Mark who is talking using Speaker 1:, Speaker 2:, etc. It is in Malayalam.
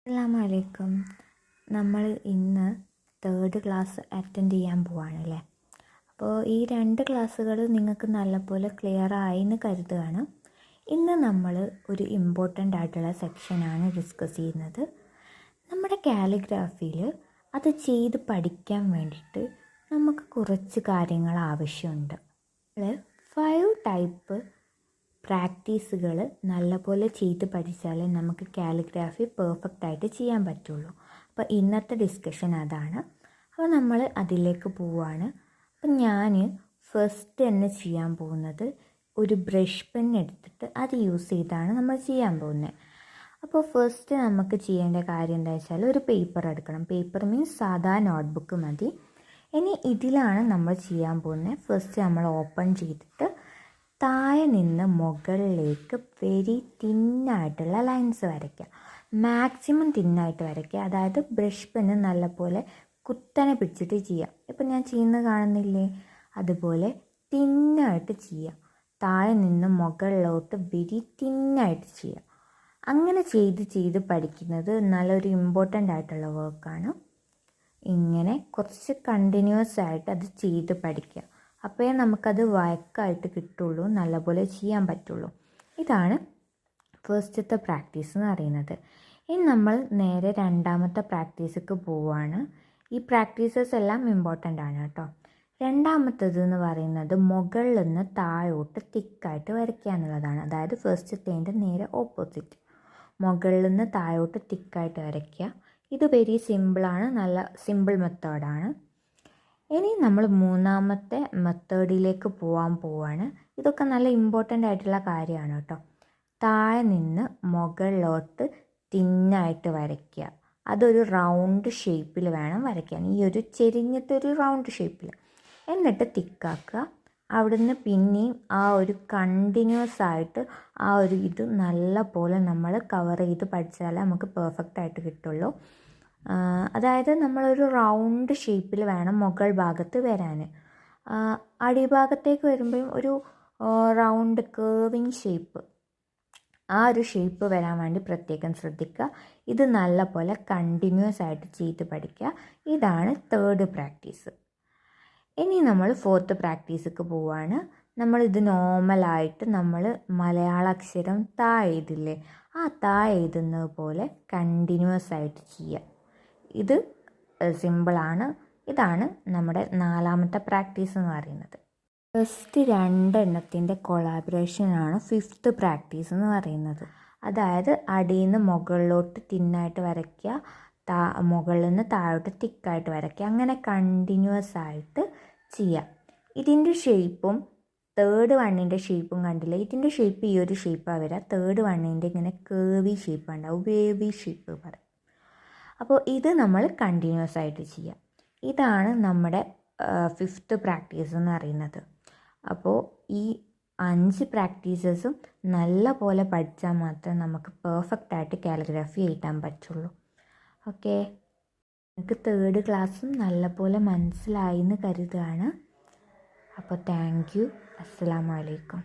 Speaker 1: അസ്സലാമലൈക്കും. നമ്മൾ ഇന്ന് തേർഡ് ക്ലാസ് അറ്റൻഡ് ചെയ്യാൻ പോവാണല്ലേ. അപ്പോൾ ഈ 2 ക്ലാസ്സുകൾ നിങ്ങൾക്ക് നല്ലപോലെ ക്ലിയർ ആയെന്ന് കരുതുകയാണ്. ഇന്ന് നമ്മൾ ഒരു ഇമ്പോർട്ടൻ്റ് ആയിട്ടുള്ള സെക്ഷനാണ് ഡിസ്കസ് ചെയ്യുന്നത്. നമ്മുടെ കാലിഗ്രാഫിയിൽ അത് ചെയ്ത് പഠിക്കാൻ വേണ്ടിയിട്ട് നമുക്ക് കുറച്ച് കാര്യങ്ങൾ ആവശ്യമുണ്ട്. 5 ടൈപ്പ് പ്രാക്ടീസുകൾ നല്ലപോലെ ചെയ്ത് പഠിച്ചാലേ നമുക്ക് കാലിഗ്രാഫി പെർഫെക്റ്റ് ആയിട്ട് ചെയ്യാൻ പറ്റുള്ളൂ. അപ്പോൾ ഇന്നത്തെ ഡിസ്കഷൻ അതാണ്. അപ്പോൾ നമ്മൾ അതിലേക്ക് പോവുകയാണ്. അപ്പം ഞാൻ ഫസ്റ്റ് തന്നെ ചെയ്യാൻ പോകുന്നത് ഒരു ബ്രഷ് പെൻ എടുത്തിട്ട് അത് യൂസ് ചെയ്താണ് നമ്മൾ ചെയ്യാൻ പോകുന്നത്. അപ്പോൾ ഫസ്റ്റ് നമുക്ക് ചെയ്യേണ്ട കാര്യം എന്താ വെച്ചാൽ ഒരു പേപ്പർ എടുക്കണം. പേപ്പർ മീൻസ് സാധാ നോട്ട്ബുക്ക് മതി. ഇനി ഇതിലാണ് നമ്മൾ ചെയ്യാൻ പോകുന്നത്. ഫസ്റ്റ് നമ്മൾ ഓപ്പൺ ചെയ്തിട്ട് താഴെ നിന്ന് മുകളിലേക്ക് വെരി തിന്നായിട്ടുള്ള ലൈൻസ് വരയ്ക്കുക. മാക്സിമം തിന്നായിട്ട് വരയ്ക്കുക. അതായത് ബ്രഷ് പെന്ന് നല്ലപോലെ കുത്തനെ പിടിച്ചിട്ട് ചെയ്യുക. ഇപ്പം ഞാൻ ചെയ്യുന്നത് കാണുന്നില്ലേ, അതുപോലെ തിന്നായിട്ട് ചെയ്യുക. താഴെ നിന്ന് മുകളിലോട്ട് വെരി തിന്നായിട്ട് ചെയ്യുക. അങ്ങനെ ചെയ്ത് പഠിക്കുന്നത് നല്ലൊരു ഇമ്പോർട്ടൻ്റ് ആയിട്ടുള്ള വർക്കാണ്. ഇങ്ങനെ കുറച്ച് കണ്ടിന്യൂസ് ആയിട്ട് അത് ചെയ്ത് പഠിക്കുക. അപ്പോഴേ നമുക്കത് വഴക്കായിട്ട് കിട്ടുള്ളൂ, നല്ലപോലെ ചെയ്യാൻ പറ്റുള്ളൂ. ഇതാണ് ഫസ്റ്റത്തെ പ്രാക്ടീസ് എന്ന് പറയുന്നത്. ഇനി നമ്മൾ നേരെ രണ്ടാമത്തെ പ്രാക്ടീസിലേക്ക് പോവുകയാണ്. ഈ പ്രാക്ടീസസ് എല്ലാം ഇമ്പോർട്ടൻ്റ് ആണ് കേട്ടോ. രണ്ടാമത്തേത് എന്ന് പറയുന്നത് മുകളിൽ നിന്ന് താഴോട്ട് തിക്കായിട്ട് വരയ്ക്കുക എന്നുള്ളതാണ്. അതായത് ഫസ്റ്റത്തേൻ്റെ നേരെ ഓപ്പോസിറ്റ്, മുകളിൽ നിന്ന് താഴോട്ട് തിക്കായിട്ട് വരയ്ക്കുക. ഇത് വെരി സിമ്പിളാണ്, നല്ല സിമ്പിൾ മെത്തേഡാണ്. ഇനി നമ്മൾ മൂന്നാമത്തെ മെത്തേഡിലേക്ക് പോവാണ്. ഇതൊക്കെ നല്ല ഇമ്പോർട്ടൻ്റ് ആയിട്ടുള്ള കാര്യമാണ് കേട്ടോ. താഴെ നിന്ന് മുകളിലോട്ട് തിന്നായിട്ട് വരയ്ക്കുക. അതൊരു റൗണ്ട് ഷേപ്പിൽ വേണം വരയ്ക്കാൻ, ഈ ഒരു ചെരിഞ്ഞിട്ടൊരു റൗണ്ട് ഷേപ്പിൽ. എന്നിട്ട് തിക്കാക്കുക. അവിടുന്ന് പിന്നെയും ആ ഒരു കണ്ടിന്യൂസ് ആയിട്ട് ആ ഒരു ഇത് നല്ല പോലെ നമ്മൾ കവർ ചെയ്ത് പഠിച്ചാലേ നമുക്ക് പെർഫെക്റ്റ് ആയിട്ട് കിട്ടുള്ളൂ. അതായത് നമ്മളൊരു റൗണ്ട് ഷേപ്പിൽ വേണം മുകൾ ഭാഗത്ത് വരാൻ. അടിഭാഗത്തേക്ക് വരുമ്പോഴും ഒരു റൗണ്ട് കേർവിങ് ഷേപ്പ്, ആ ഒരു ഷേപ്പ് വരാൻ വേണ്ടി പ്രത്യേകം ശ്രദ്ധിക്കുക. ഇത് നല്ല പോലെ കണ്ടിന്യൂസ് ആയിട്ട് ചെയ്ത് പഠിക്കുക. ഇതാണ് തേർഡ് പ്രാക്ടീസ്. ഇനി നമ്മൾ ഫോർത്ത് പ്രാക്ടീസിലേക്ക് പോവുകയാണ്. നമ്മളിത് നോർമലായിട്ട് നമ്മൾ മലയാള അക്ഷരം താഴെ എഴുതില്ലേ, ആ താഴെ എഴുതുന്നത് പോലെ കണ്ടിന്യൂസ് ആയിട്ട് ചെയ്യുക. ഇത് സിമ്പിളാണ്. ഇതാണ് നമ്മുടെ നാലാമത്തെ പ്രാക്ടീസ് എന്ന് പറയുന്നത്. ഫസ്റ്റ് 2 എണ്ണത്തിൻ്റെ കൊളാബറേഷനാണ് ഫിഫ്ത്ത് പ്രാക്ടീസ് എന്ന് പറയുന്നത്. അതായത് അടിയിൽ നിന്ന് മുകളിലോട്ട് തിന്നായിട്ട് വരയ്ക്കുക, മുകളിൽ നിന്ന് താഴോട്ട് തിക്കായിട്ട് വരയ്ക്കുക. അങ്ങനെ കണ്ടിന്യൂസ് ആയിട്ട് ചെയ്യാം. ഇതിൻ്റെ ഷേപ്പും തേർഡ് വണ്ണിൻ്റെ ഷേപ്പും കണ്ടില്ലേ, ഇതിൻ്റെ ഷേപ്പ് ഈ ഒരു ഷേപ്പാണ് വരിക. തേർഡ് വണ്ണിൻ്റെ ഇങ്ങനെ കേവി ഷേപ്പ് ഉണ്ടാവും, വേവി ഷേപ്പ് പറയും. അപ്പോൾ ഇത് നമ്മൾ കണ്ടിന്യൂസ് ആയിട്ട് ചെയ്യാം. ഇതാണ് നമ്മുടെ ഫിഫ്ത്ത് പ്രാക്ടീസ് എന്ന് പറയുന്നത്. അപ്പോൾ ഈ 5 പ്രാക്ടീസസും നല്ല പോലെ പഠിച്ചാൽ മാത്രമേ നമുക്ക് പെർഫെക്റ്റ് ആയിട്ട് കാലിഗ്രാഫി എഴുതാൻ പറ്റുള്ളൂ. ഓക്കെ, എനിക്ക് തേർഡ് ക്ലാസ്സും നല്ലപോലെ മനസ്സിലായി എന്ന് കരുതുകയാണ്. അപ്പോൾ താങ്ക് യു. അസ്സലാമു അലൈക്കും.